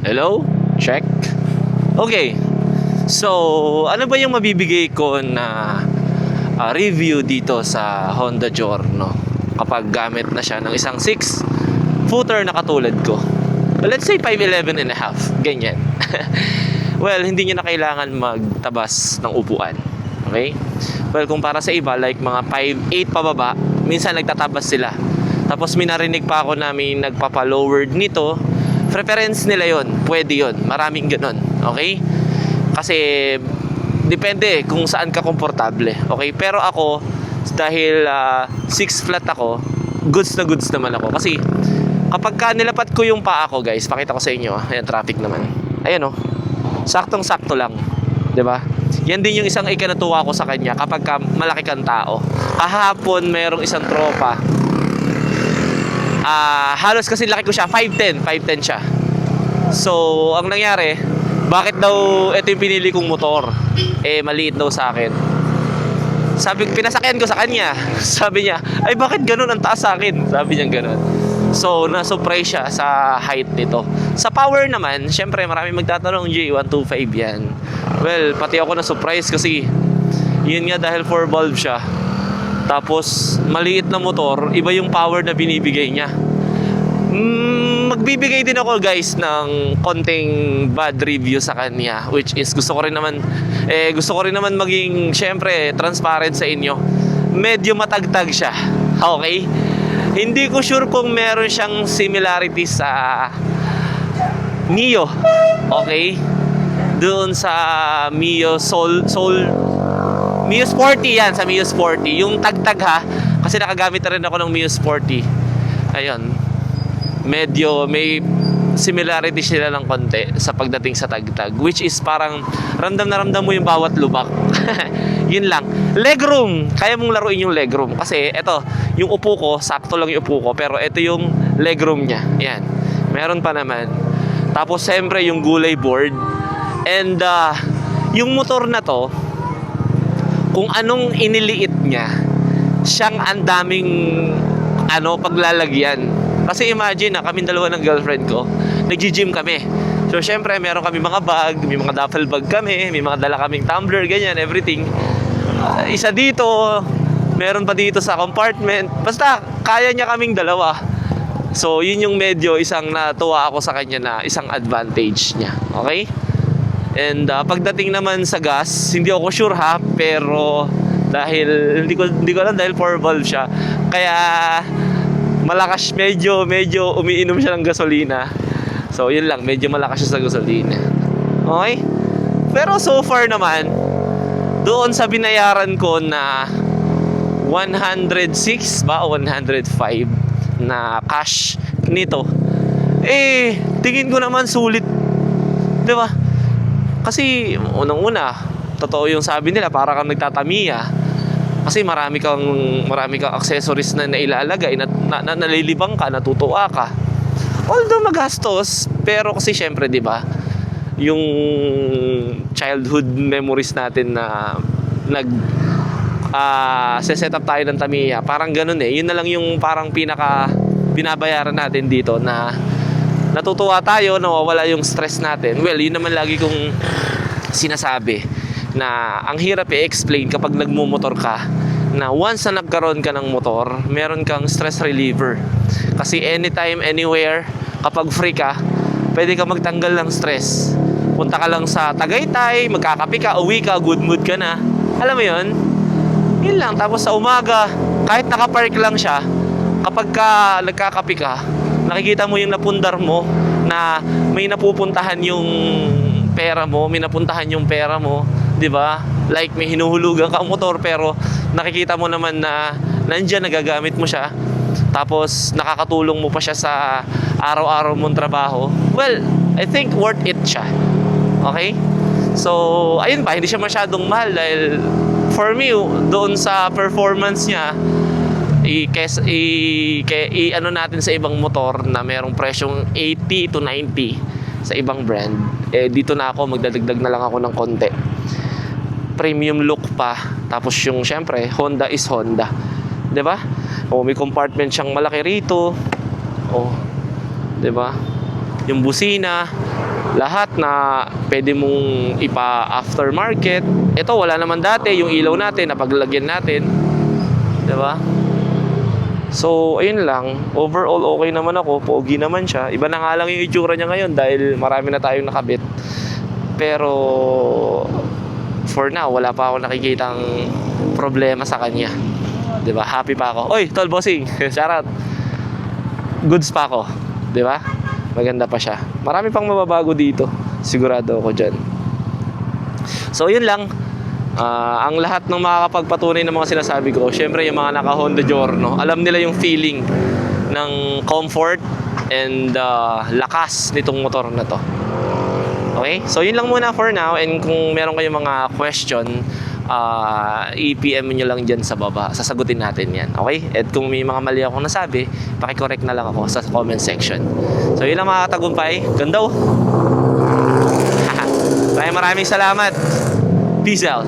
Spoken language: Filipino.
Hello? Check. Okay. So, ano ba yung mabibigay ko na review dito sa Honda Giorno kapag gamit na siya ng isang 6-footer na katulad ko? Let's say 5'11 and a half. Ganyan. Well, hindi niya na kailangan magtabas ng upuan. Okay? Well, kung para sa iba, like mga 5'8 pababa, minsan nagtatabas sila. Tapos may narinig pa ako na may nagpapa-lowered nito. Preference nila yon, pwede yon, maraming ganun, okay? Kasi depende kung saan ka komportable, okay? Pero ako, dahil 6 flat ako, goods na goods naman ako. Kasi kapag ka nilapat ko yung paa ko, guys, pakita ko sa inyo, ayan, traffic naman. Ayan, oh, saktong-sakto lang, 'di ba? Yan din yung isang ikinatuwa ko sa kanya kapag ka malaki kang tao. Kahapon merong isang tropa, halos kasi laki ko siya, 5'10 siya. So, ang nangyari, bakit daw ito yung pinili kong motor? Eh, maliit daw sa akin. Sabi, pinasakyan ko sa kanya. Sabi niya, ay bakit ganun ang taas sa akin? Sabi niya ganun. So, na-surprise siya sa height nito. Sa power naman, syempre maraming magtatanong, J125 yan. Well, pati ako na-surprise kasi yun nga, dahil 4 valve siya. Tapos maliit na motor, iba yung power na binibigay niya. Magbibigay din ako, guys, ng konting bad review sa kanya, which is gusto ko rin naman maging syempre transparent sa inyo. Medyo matagtag siya. Okay? Hindi ko sure kung meron siyang similarity sa Mio. Okay? Doon sa Mio Mio Sporty yan, sa Mio Sporty. Yung tagtag ha, kasi nakagamit na rin ako ng Mio Sporty. Ayun, medyo may similarity sila ng konti sa pagdating sa tagtag, which is parang ramdam na ramdam mo yung bawat lubak. Yun lang. Legroom, kaya mong laruin yung legroom. Kasi eto, yung upo ko, sakto lang yung upo ko, pero eto yung legroom niya. Yan, meron pa naman. Tapos siyempre yung gulay board. And yung motor na to, kung anong iniliit niya, siyang ang daming paglalagyan. Kasi imagine na kaming dalawa ng girlfriend ko, nag-gym kami. So syempre meron kami mga bag, may mga duffel bag kami, may mga dala kaming tumbler, ganyan, everything. Isa dito, meron pa dito sa compartment. Basta kaya niya kaming dalawa. So yun yung medyo isang natuwa ako sa kanya na isang advantage niya. Okay? And pagdating naman sa gas, hindi ako sure ha, pero dahil hindi ko alam, dahil 4 valve siya, kaya malakas, medyo umiinom siya ng gasolina. So yun lang, medyo malakas siya sa gasolina. Okay? Pero so far naman, doon sa binayaran ko na 106 ba o 105 na cash nito, tingin ko naman sulit, 'di ba? Kasi unang-una, totoo yung sabi nila, para kang nagtatamiya. Kasi marami kang accessories na nailalagay, na nalilibang ka, natutuwa ka. Although magastos, pero kasi syempre, 'di ba? Yung childhood memories natin na set up tayo ng Tamiya, parang ganun eh. Yun na lang yung parang pinaka binabayaran natin dito, na natutuwa tayo, nawawala yung stress natin. Well, yun naman lagi kong sinasabi, na ang hirap i-explain kapag nagmumotor ka, na once na nagkaroon ka ng motor, meron kang stress reliever. Kasi anytime, anywhere, kapag free ka, pwede ka magtanggal ng stress. Punta ka lang sa Tagaytay, magkakape ka, uwi ka, good mood ka na. Alam mo yun? Yun lang. Tapos sa umaga, kahit nakapark lang siya, kapag ka nagkakape ka, nakikita mo yung napundar mo, na may napupuntahan yung pera mo, di ba? Like may hinuhulugan ka ang motor, pero nakikita mo naman na nandiyan, nagagamit mo siya. Tapos nakakatulong mo pa siya sa araw-araw mong trabaho. Well, I think worth it siya. Okay? So, ayun pa, hindi siya masyadong mahal dahil for me, doon sa performance niya, ano natin sa ibang motor na merong presyong 80 to 90 sa ibang brand, dito na ako, magdadagdag na lang ako ng konti. Premium look pa. Tapos yung syempre, Honda is Honda, 'di ba? May compartment siyang malaki rito. 'di ba? yung busina, lahat na pwede mong ipa-aftermarket. Ito, wala naman dati. Yung ilaw natin, napaglagyan natin. Diba? So, ayun lang. Overall, okay naman ako. Pogi naman siya. Iba na nga lang yung itsura niya ngayon dahil marami na tayong nakabit. Pero, for now, wala pa ako nakikitang problema sa kanya. Diba? Happy pa ako. Oy, tol, bossing. Shoutout. Goods pa ako. Diba? Maganda pa siya. Marami pang mababago dito. Sigurado ako dyan. So, yun lang. Ang lahat ng makakapagpatunay ng mga sinasabi ko, syempre yung mga naka Honda Giorno, alam nila yung feeling ng comfort and lakas nitong motor na to. Okay? So yun lang muna for now, and kung meron kayong mga question, i-PM nyo lang dyan sa baba. Sasagutin natin yan. Okay? At kung may mga mali akong nasabi, pakicorrect na lang ako sa comment section. So yun lang mga katagumpay. Ganda oh. Maraming salamat. Peace out.